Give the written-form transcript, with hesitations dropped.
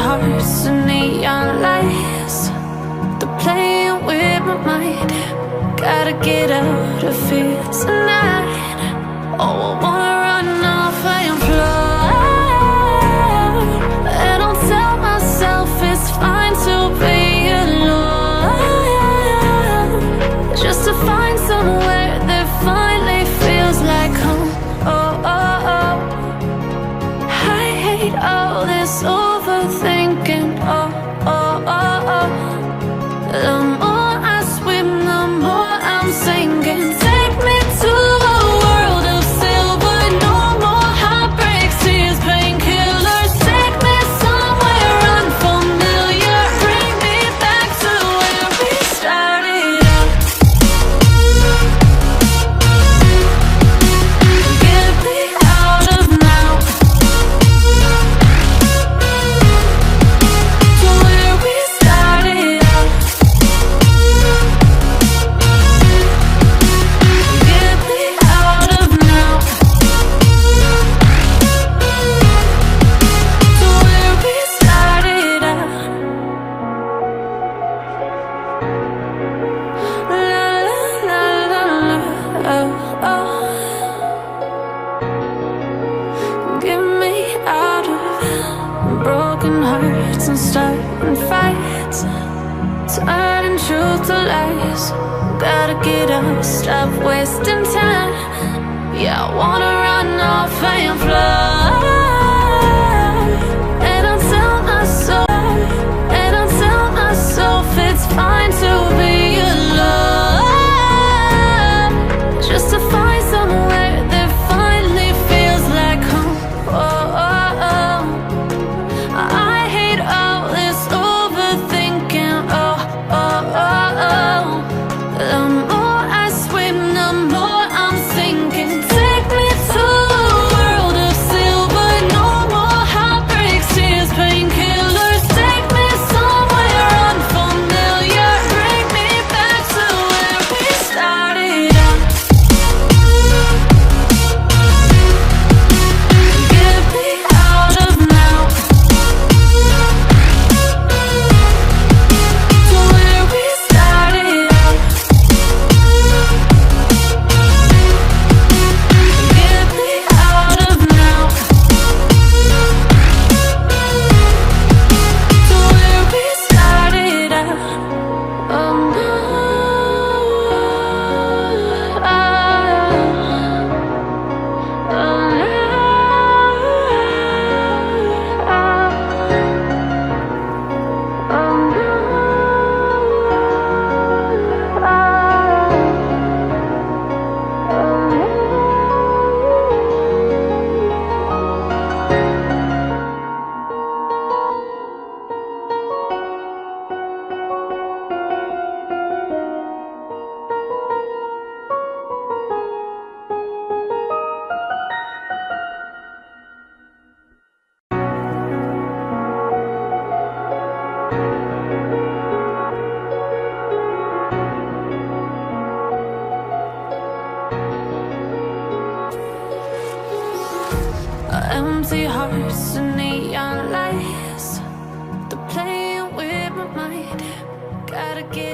hearts and neon lights. They're playing with my mind. Gotta get out of here tonight. Oh, I wanna run off and fly. And I'll tell myself it's fine to be alone, just to find somewhere that finally feels like home. Oh, oh, oh. I hate all this overthinking. Oh, oh, oh, oh. The more I swim, the more I'm sinking. Take me to a world of silver. No more heartbreaks, tears, painkillers. Take me somewhere unfamiliar. Bring me back to where we started out. Get me out of now, to where we started out. Get me out of now, to where we started out. La la la la, oh, oh. Get me out of broken hearts and starting fights, turning truth to lies. Gotta get up, stop wasting time. Yeah, I wanna run off and fly. And I'll tell myself it's fine to be alone, just to find somewhere that finally feels like home. Oh, oh, oh. I hate all this overthinking. Oh, oh, oh, oh. The more I swim, the more I'm sinking. Take me to a world of silver. No more heartbreaks, tears, painkillers. Take me somewhere unfamiliar. Bring me back to where we started out. Get me out of now, to where we started out. Get me out of now, to where we started out. Oh no, empty hearts and neon lights. They're playing with my mind. Gotta get